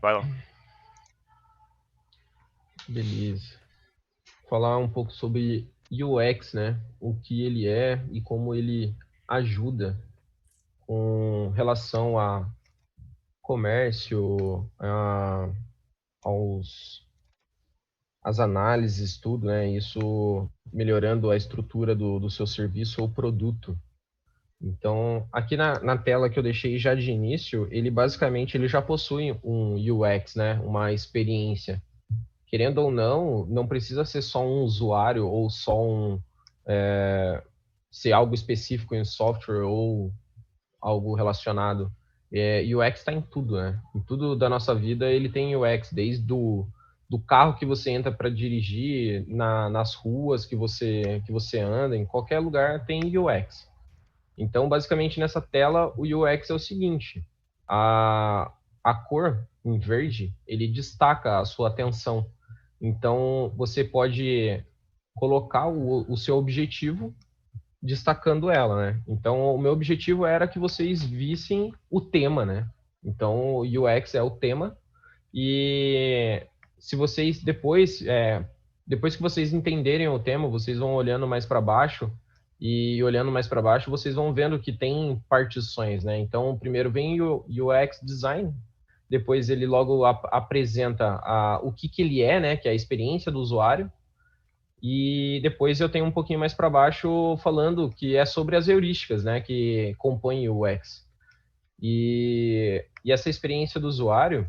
Vai lá. Beleza. Falar um pouco sobre UX, né? O que ele é e como ele ajuda com relação a comércio, aos as análises, tudo, né? Isso melhorando a estrutura do seu serviço ou produto. Então, aqui na tela que eu deixei já de início, ele basicamente ele já possui um UX, né? Uma experiência. Querendo ou não, não precisa ser só um usuário ou só ser algo específico em software ou algo relacionado. UX está em tudo, né? Em tudo da nossa vida ele tem UX, desde do carro que você entra para dirigir, nas ruas que você anda, em qualquer lugar tem UX. Então, basicamente, nessa tela, o UX é o seguinte: a cor em verde, ele destaca a sua atenção. Então, você pode colocar o seu objetivo destacando ela, né? Então, o meu objetivo era que vocês vissem o tema, né? Então, o UX é o tema e se vocês depois que vocês entenderem o tema, vocês vão olhando mais para baixo e olhando mais para baixo, vocês vão vendo que tem partições, né? Então, primeiro vem o UX design, depois ele logo apresenta o que ele é, né? Que é a experiência do usuário. E depois eu tenho um pouquinho mais para baixo falando que é sobre as heurísticas, né, que compõem o UX. E essa experiência do usuário,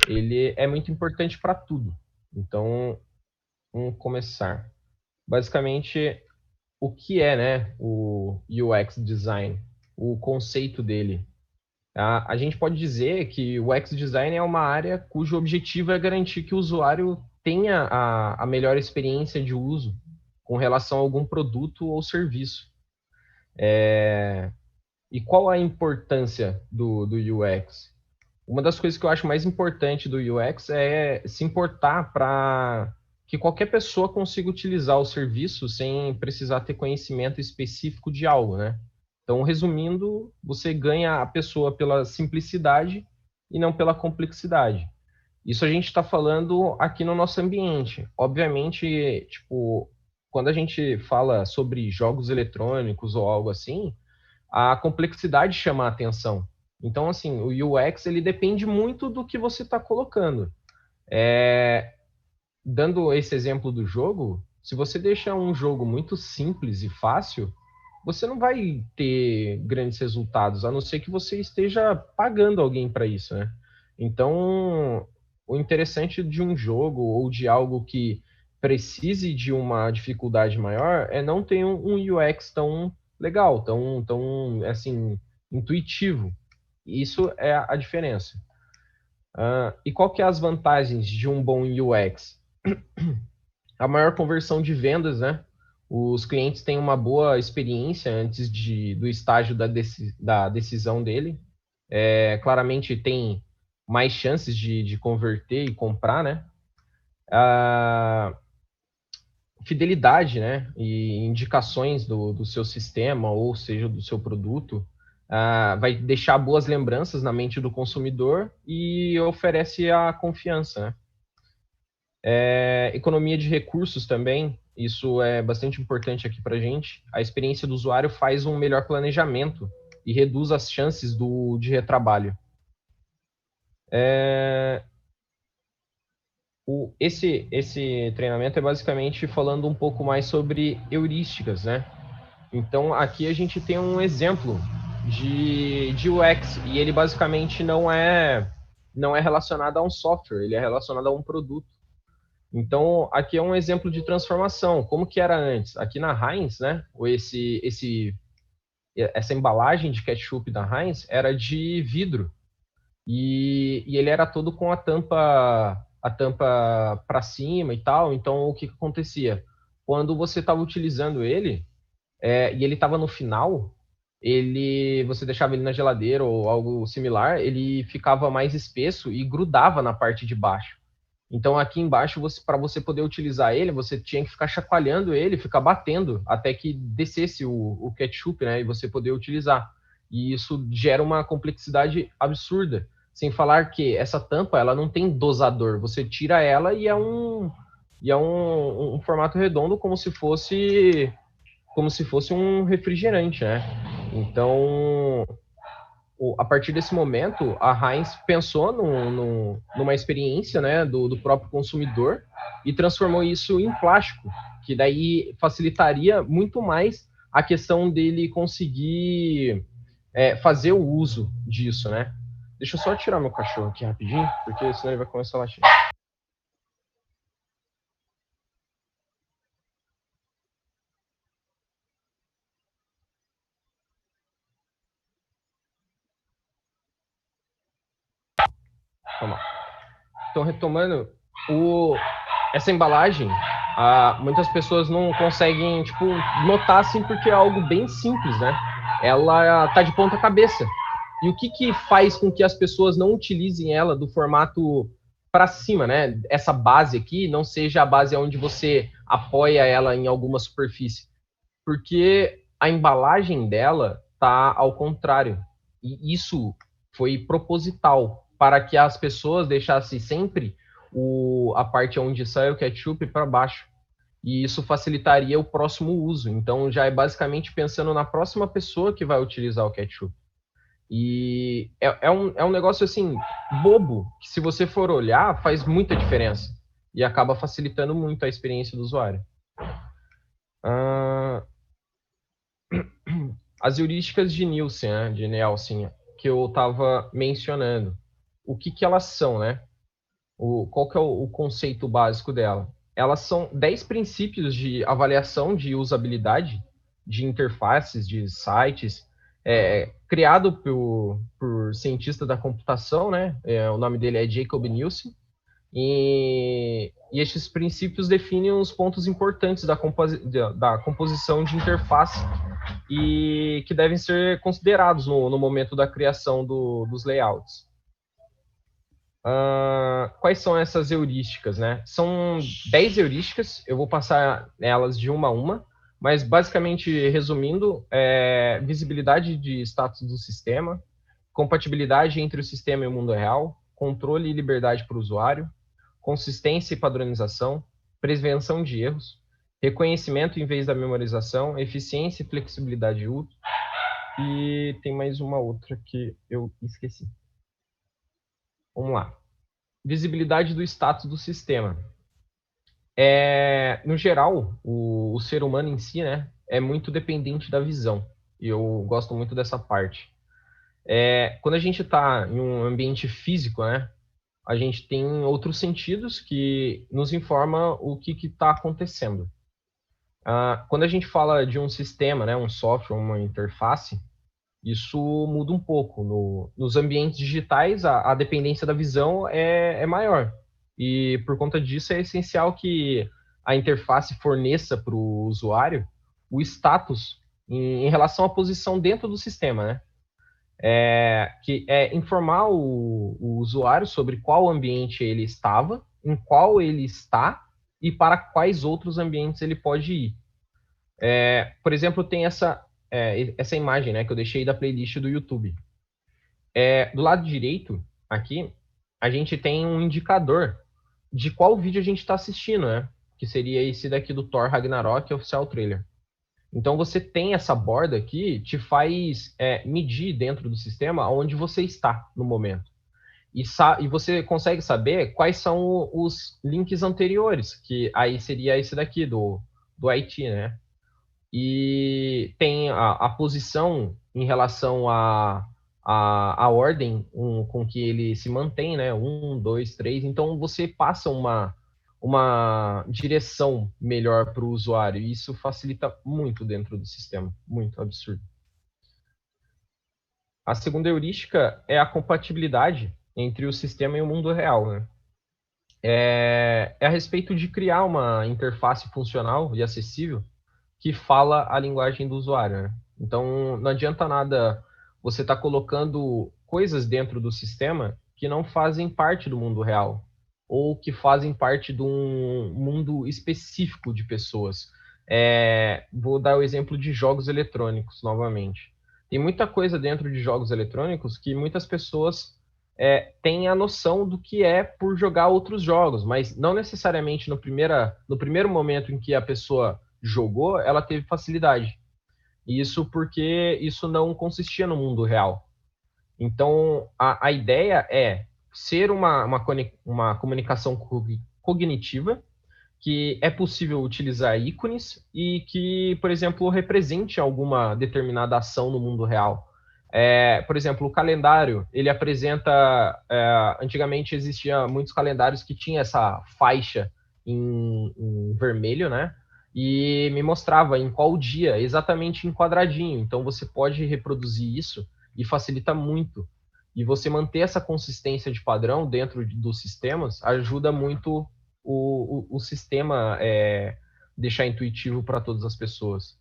ele é muito importante para tudo. Então, vamos começar. Basicamente, o que é, né, o UX design? O conceito dele. A gente pode dizer que o UX design é uma área cujo objetivo é garantir que o usuário tenha a melhor experiência de uso com relação a algum produto ou serviço. E qual a importância do UX? Uma das coisas que eu acho mais importante do UX é se importar para que qualquer pessoa consiga utilizar o serviço sem precisar ter conhecimento específico de algo, né? Então, resumindo, você ganha a pessoa pela simplicidade e não pela complexidade. Isso a gente está falando aqui no nosso ambiente. Obviamente, tipo, quando a gente fala sobre jogos eletrônicos ou algo assim, a complexidade chama a atenção. Então, assim, o UX ele depende muito do que você está colocando. Dando esse exemplo do jogo, se você deixar um jogo muito simples e fácil, você não vai ter grandes resultados, a não ser que você esteja pagando alguém para isso, né? Então, o interessante de um jogo ou de algo que precise de uma dificuldade maior é não ter um UX tão legal, tão assim, intuitivo. Isso é a diferença. E qual que é as vantagens de um bom UX? A maior conversão de vendas, né? Os clientes têm uma boa experiência antes do estágio da decisão dele. Claramente tem mais chances de converter e comprar, né? A fidelidade, né? E indicações do seu sistema, ou seja, do seu produto, vai deixar boas lembranças na mente do consumidor e oferece a confiança, né? Economia de recursos também, isso é bastante importante aqui para a gente. A experiência do usuário faz um melhor planejamento e reduz as chances de retrabalho. Esse treinamento é basicamente falando um pouco mais sobre heurísticas, né? Então, aqui a gente tem um exemplo de UX, e ele basicamente não é relacionado a um software, ele é relacionado a um produto. Então, aqui é um exemplo de transformação. Como que era antes? Aqui na Heinz, né? Essa embalagem de ketchup da Heinz era de vidro. E ele era todo com a tampa para cima e tal. Então, o que acontecia? Quando você estava utilizando ele, e ele estava no final, você deixava ele na geladeira ou algo similar, ele ficava mais espesso e grudava na parte de baixo. Então aqui embaixo, para você poder utilizar ele, você tinha que ficar chacoalhando ele, ficar batendo até que descesse o ketchup, né? E você poder utilizar. E isso gera uma complexidade absurda. Sem falar que essa tampa, ela não tem dosador. Você tira ela e é um formato redondo como se fosse um refrigerante, né? Então, a partir desse momento, a Heinz pensou numa experiência, né, do próprio consumidor e transformou isso em plástico, que daí facilitaria muito mais a questão dele conseguir fazer o uso disso, né? Deixa eu só tirar meu cachorro aqui rapidinho, porque senão ele vai começar a latir. Vamos lá. Então, retomando, essa embalagem, muitas pessoas não conseguem, tipo, notar, assim, porque é algo bem simples, né? Ela tá de ponta cabeça. E o que faz com que as pessoas não utilizem ela do formato para cima, né? Essa base aqui não seja a base onde você apoia ela em alguma superfície. Porque a embalagem dela tá ao contrário. E isso foi proposital para que as pessoas deixassem sempre a parte onde sai o ketchup para baixo. E isso facilitaria o próximo uso. Então já é basicamente pensando na próxima pessoa que vai utilizar o ketchup. E é um negócio assim, bobo, que se você for olhar, faz muita diferença. E acaba facilitando muito a experiência do usuário. Ah, as heurísticas de Nielsen, né, de Nielsen, que eu estava mencionando, o que elas são, né? Qual que é o conceito básico dela? Elas são 10 princípios de avaliação de usabilidade de interfaces, de sites, criado por cientista da computação, né? O nome dele é Jacob Nielsen, e estes princípios definem os pontos importantes da composição de interface e que devem ser considerados no momento da criação dos layouts. Quais são essas heurísticas, né? São 10 heurísticas, eu vou passar elas de uma a uma, mas basicamente, resumindo, visibilidade de status do sistema, compatibilidade entre o sistema e o mundo real, controle e liberdade para o usuário, consistência e padronização, prevenção de erros, reconhecimento em vez da memorização, eficiência e flexibilidade útil, e tem mais uma outra que eu esqueci. Vamos lá. Visibilidade do status do sistema. No geral, o ser humano em si, né, é muito dependente da visão. E eu gosto muito dessa parte. Quando a gente está em um ambiente físico, né, a gente tem outros sentidos que nos informam o que está acontecendo. Quando a gente fala de um sistema, né, um software, uma interface, isso muda um pouco. Nos ambientes digitais, a dependência da visão é maior. E por conta disso, é essencial que a interface forneça para o usuário o status em relação à posição dentro do sistema, né? Que é informar o usuário sobre qual ambiente ele estava, em qual ele está e para quais outros ambientes ele pode ir. Por exemplo, tem essa imagem, né, que eu deixei da playlist do YouTube. Do lado direito, aqui, a gente tem um indicador de qual vídeo a gente está assistindo, né? Que seria esse daqui do Thor Ragnarok Oficial Trailer. Então você tem essa borda aqui, te faz medir dentro do sistema onde você está no momento. E você consegue saber quais são os links anteriores, que aí seria esse daqui do IT, né? E tem a posição em relação à ordem com que ele se mantém, né? 1, 2, 3. Então você passa uma direção melhor para o usuário. E isso facilita muito dentro do sistema. Muito absurdo. A segunda heurística é a compatibilidade entre o sistema e o mundo real, né? A respeito de criar uma interface funcional e acessível que fala a linguagem do usuário, né? Então, não adianta nada você estar colocando coisas dentro do sistema que não fazem parte do mundo real ou que fazem parte de um mundo específico de pessoas. Vou dar o exemplo de jogos eletrônicos novamente. Tem muita coisa dentro de jogos eletrônicos que muitas pessoas tem a noção do que é por jogar outros jogos, mas não necessariamente no primeiro momento em que a pessoa jogou, ela teve facilidade. Isso porque isso não consistia no mundo real. Então, a ideia é ser uma comunicação cognitiva, que é possível utilizar ícones e que, por exemplo, represente alguma determinada ação no mundo real. Por exemplo, o calendário, ele apresenta... antigamente existia muitos calendários que tinham essa faixa em vermelho, né? E me mostrava em qual dia, exatamente em quadradinho. Então, você pode reproduzir isso e facilita muito. E você manter essa consistência de padrão dentro dos sistemas ajuda muito o sistema deixar intuitivo para todas as pessoas.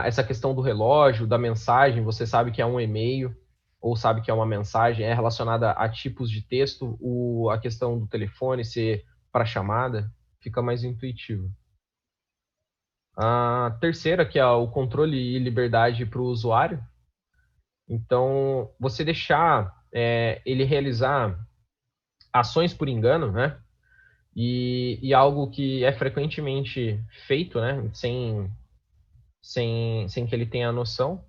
Essa questão do relógio, da mensagem, você sabe que é um e-mail ou sabe que é uma mensagem, é relacionada a tipos de texto, a questão do telefone ser para chamada, fica mais intuitivo. A terceira, que é o controle e liberdade para o usuário. Então, você deixar ele realizar ações por engano, né? E algo que é frequentemente feito, né? Sem que ele tenha noção.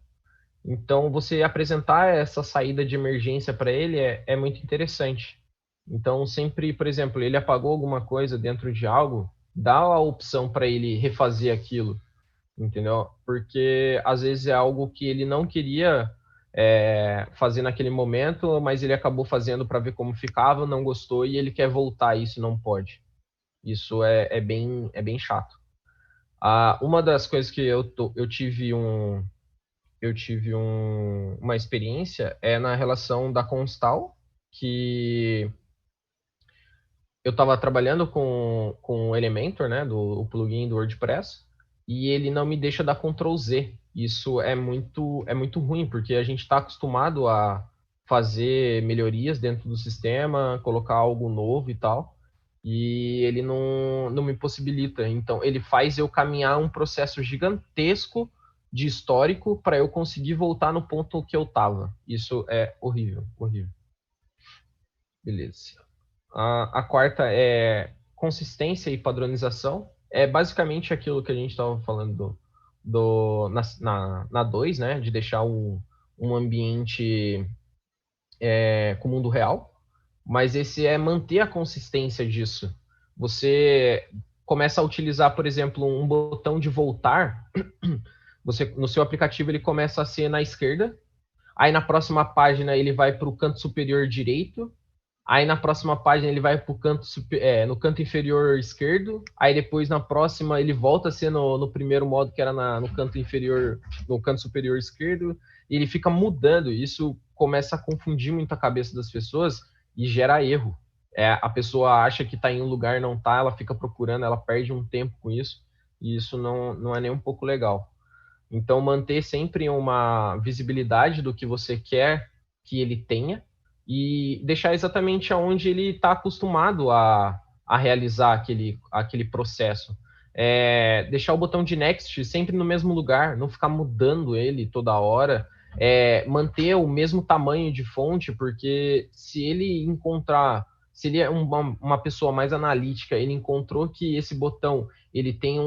Então, você apresentar essa saída de emergência para ele é muito interessante. Então, sempre, por exemplo, ele apagou alguma coisa dentro de algo, dá a opção para ele refazer aquilo, entendeu? Porque às vezes é algo que ele não queria fazer naquele momento, mas ele acabou fazendo para ver como ficava, não gostou e ele quer voltar, isso não pode. Isso é bem chato. Uma das coisas que eu tive uma experiência na relação da Constal, que eu estava trabalhando com o Elementor, né, o plugin do WordPress, e ele não me deixa dar Ctrl Z. Isso é muito ruim, porque a gente está acostumado a fazer melhorias dentro do sistema, colocar algo novo e tal, e ele não me possibilita. Então, ele faz eu caminhar um processo gigantesco de histórico para eu conseguir voltar no ponto que eu estava. Isso é horrível, horrível. Beleza. A quarta é consistência e padronização. É basicamente aquilo que a gente estava falando na 2, né? De deixar um ambiente com o mundo real. Mas esse é manter a consistência disso. Você começa a utilizar, por exemplo, um botão de voltar. No seu aplicativo ele começa a ser na esquerda. Aí na próxima página ele vai para o canto superior direito. Aí na próxima página ele vai pro no canto inferior esquerdo. Aí depois na próxima ele volta a ser no primeiro modo que era no canto inferior, no canto superior esquerdo. E ele fica mudando. Isso começa a confundir muito a cabeça das pessoas e gera erro. A pessoa acha que está em um lugar, não está, ela fica procurando, ela perde um tempo com isso. E isso não é nem um pouco legal. Então manter sempre uma visibilidade do que você quer que ele tenha e deixar exatamente aonde ele está acostumado a realizar aquele processo. Deixar o botão de Next sempre no mesmo lugar, não ficar mudando ele toda hora. Manter o mesmo tamanho de fonte, porque se ele é uma pessoa mais analítica, ele encontrou que esse botão ele tem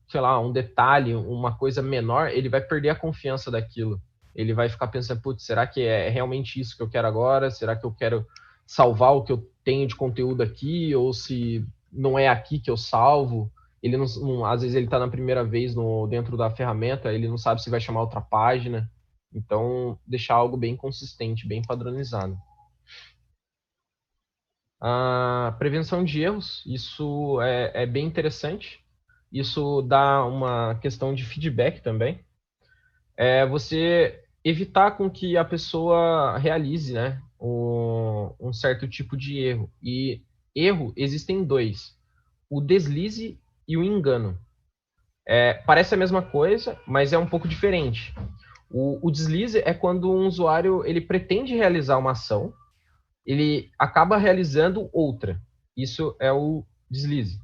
sei lá, um detalhe, uma coisa menor, ele vai perder a confiança daquilo. Ele vai ficar pensando, putz, será que é realmente isso que eu quero agora? Será que eu quero salvar o que eu tenho de conteúdo aqui? Ou se não é aqui que eu salvo? Ele às vezes ele está na primeira vez dentro da ferramenta, ele não sabe se vai chamar outra página. Então, deixar algo bem consistente, bem padronizado. A prevenção de erros, isso é bem interessante. Isso dá uma questão de feedback também. Você evitar com que a pessoa realize, né, um certo tipo de erro. E erro existem dois: o deslize e o engano. Parece a mesma coisa, mas é um pouco diferente. O deslize é quando um usuário ele pretende realizar uma ação, ele acaba realizando outra. Isso é o deslize.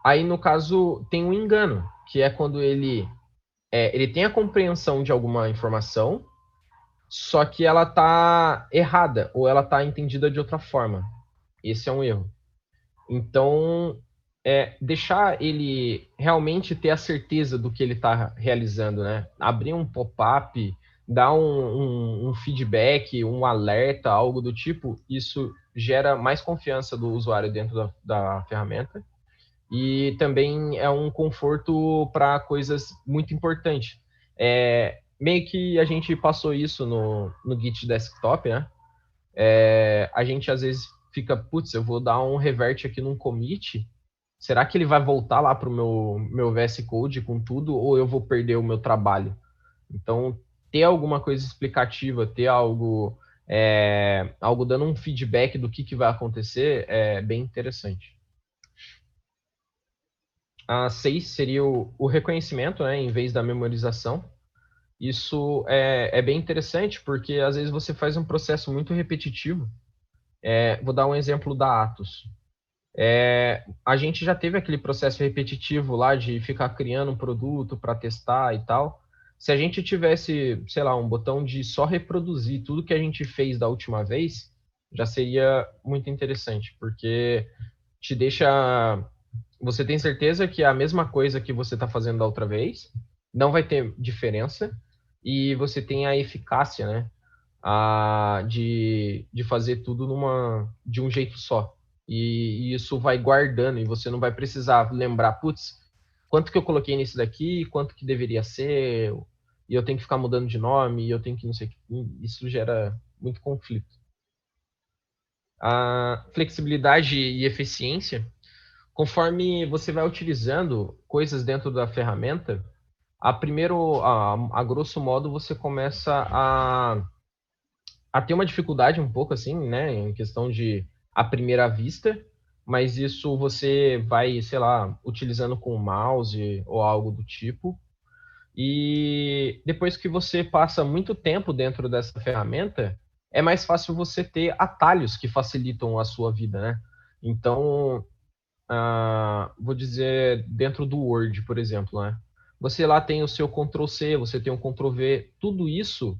Aí, no caso, tem o engano, que é quando ele tem a compreensão de alguma informação, só que ela está errada ou ela está entendida de outra forma. Esse é um erro. Então, deixar ele realmente ter a certeza do que ele está realizando, né? Abrir um pop-up, dar um feedback, um alerta, algo do tipo, isso gera mais confiança do usuário dentro da ferramenta e também é um conforto para coisas muito importantes. Meio que a gente passou isso no Git Desktop, né? A gente às vezes fica, putz, eu vou dar um revert aqui num commit, será que ele vai voltar lá para o meu VS Code com tudo ou eu vou perder o meu trabalho? Então, ter alguma coisa explicativa, ter algo dando um feedback do que vai acontecer é bem interessante. A 6 seria o reconhecimento, né, em vez da memorização. Isso é bem interessante porque às vezes você faz um processo muito repetitivo. Vou dar um exemplo da Atos. A gente já teve aquele processo repetitivo lá de ficar criando um produto para testar e tal. Se a gente tivesse, sei lá, um botão de só reproduzir tudo que a gente fez da última vez, já seria muito interessante, porque te deixa. Você tem certeza que é a mesma coisa que você está fazendo da outra vez, não vai ter diferença, e você tem a eficácia, né? De fazer tudo de um jeito só. E isso vai guardando, e você não vai precisar lembrar, putz, quanto que eu coloquei nisso daqui, quanto que deveria ser, e eu tenho que ficar mudando de nome, e eu tenho que não sei o que. Isso gera muito conflito. A flexibilidade e eficiência, conforme você vai utilizando coisas dentro da ferramenta, a grosso modo, você começa a ter uma dificuldade um pouco assim, né, em questão de à primeira vista, mas isso você vai, sei lá, utilizando com o mouse ou algo do tipo. E depois que você passa muito tempo dentro dessa ferramenta, é mais fácil você ter atalhos que facilitam a sua vida, né? Então, vou dizer, dentro do Word, por exemplo, né? Você lá tem o seu Ctrl C, você tem o Ctrl V, tudo isso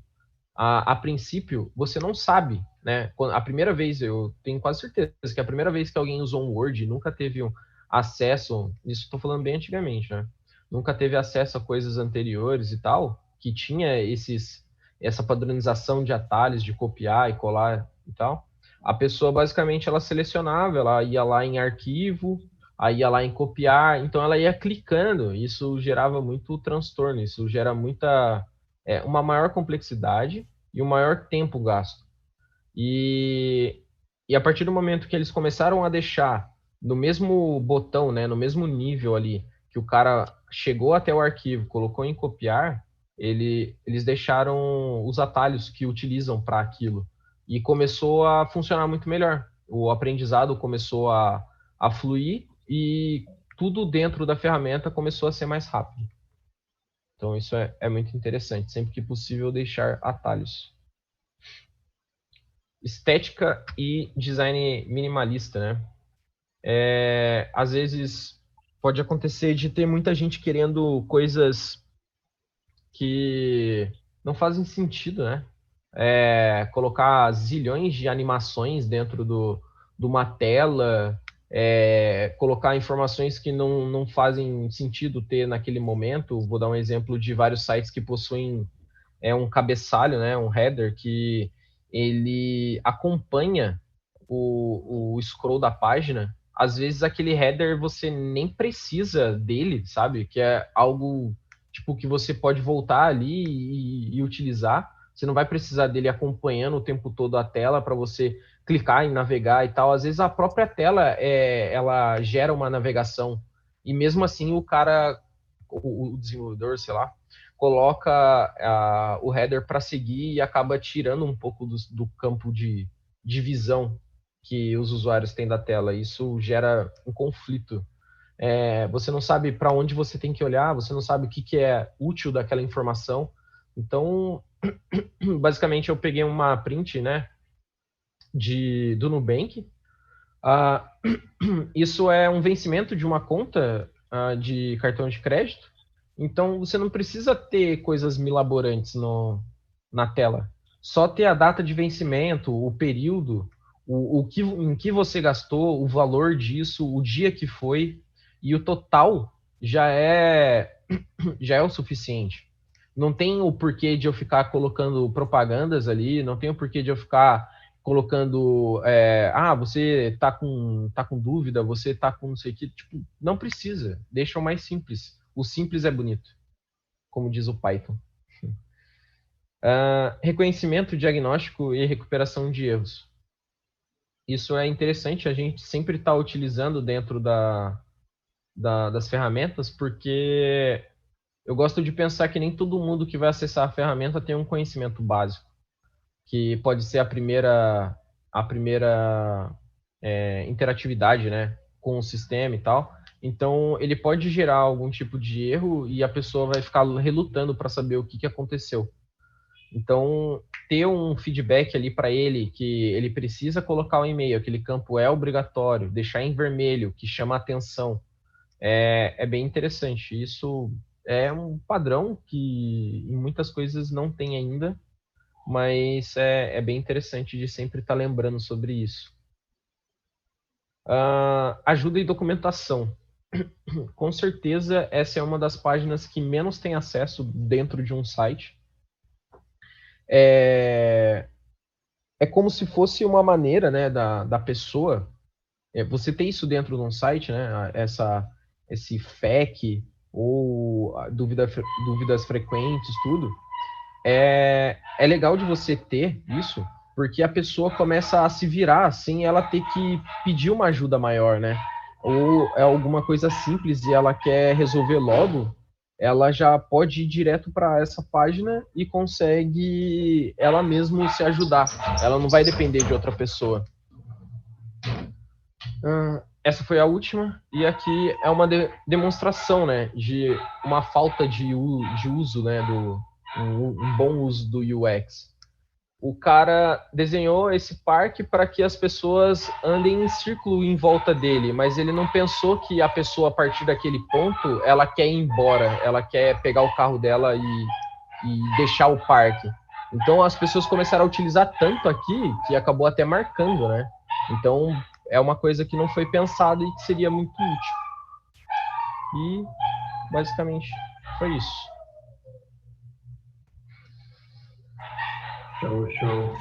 a princípio, você não sabe, né? A primeira vez, eu tenho quase certeza que a primeira vez que alguém usou um Word e nunca teve acesso, isso estou falando bem antigamente, né? Nunca teve acesso a coisas anteriores e tal, que tinha essa padronização de atalhos, de copiar e colar e tal. A pessoa, basicamente, ela selecionava, ela ia lá em arquivo, aí ia lá em copiar, então ela ia clicando, isso gerava muito transtorno, isso gera uma maior complexidade e um maior tempo gasto. E, e a partir do momento que eles começaram a deixar no mesmo botão, né, no mesmo nível ali, que o cara chegou até o arquivo, colocou em copiar, eles deixaram os atalhos que utilizam para aquilo. E começou a funcionar muito melhor. O aprendizado começou a fluir e tudo dentro da ferramenta começou a ser mais rápido. Então isso é muito interessante, sempre que possível deixar atalhos. Estética e design minimalista, né? Às vezes pode acontecer de ter muita gente querendo coisas que não fazem sentido, né? Colocar zilhões de animações dentro de uma tela, colocar informações que não fazem sentido ter naquele momento. Vou dar um exemplo de vários sites que possuem um cabeçalho, né, um header, que ele acompanha o scroll da página. Às vezes aquele header você nem precisa dele, sabe? Que é algo tipo que você pode voltar ali e utilizar. Você não vai precisar dele acompanhando o tempo todo a tela para você clicar e navegar e tal. Às vezes a própria tela ela gera uma navegação e mesmo assim o cara, o desenvolvedor, sei lá, coloca o header para seguir e acaba tirando um pouco do campo de visão que os usuários têm da tela. Isso gera um conflito. Você não sabe para onde você tem que olhar, você não sabe o que é útil daquela informação. Então, basicamente, eu peguei uma print, né, do Nubank. Isso é um vencimento de uma conta de cartão de crédito. Então, você não precisa ter coisas milaborantes na tela. só ter a data de vencimento, o período, em que você gastou, o valor disso, o dia que foi, e o total já é, já é o suficiente. Não tem o porquê de eu ficar colocando propagandas ali, não tem o porquê de eu ficar colocando, você tá com dúvida, você tá com não sei o que, tipo, não precisa, deixa o mais simples. O simples é bonito, como diz o Python. Reconhecimento, diagnóstico e recuperação de erros. Isso é interessante, a gente sempre está utilizando dentro das ferramentas, porque eu gosto de pensar que nem todo mundo que vai acessar a ferramenta tem um conhecimento básico, que pode ser a primeira interatividade, né, com o sistema e tal. Então, ele pode gerar algum tipo de erro e a pessoa vai ficar relutando para saber o que aconteceu. Então, ter um feedback ali para ele, que ele precisa colocar o e-mail, aquele campo é obrigatório, deixar em vermelho, que chama atenção, é bem interessante. Isso é um padrão que em muitas coisas não tem ainda, mas é bem interessante de sempre estar lembrando sobre isso. Ajuda e documentação. Com certeza, essa é uma das páginas que menos tem acesso dentro de um site. É como se fosse uma maneira, né, da pessoa, você tem isso dentro de um site, né, esse FAQ ou dúvidas frequentes, tudo, é legal de você ter isso, porque a pessoa começa a se virar sem ela ter que pedir uma ajuda maior, né, ou é alguma coisa simples e ela quer resolver logo, ela já pode ir direto para essa página e consegue ela mesma se ajudar. Ela não vai depender de outra pessoa. Essa foi a última, e aqui é uma demonstração, né, de uma falta de uso, né, um bom uso do UX. O cara desenhou esse parque para que as pessoas andem em círculo em volta dele, mas ele não pensou que a pessoa, a partir daquele ponto, ela quer ir embora, ela quer pegar o carro dela e deixar o parque. Então as pessoas começaram a utilizar tanto aqui que acabou até marcando, né? Então é uma coisa que não foi pensada e que seria muito útil. E basicamente foi isso. Show, show.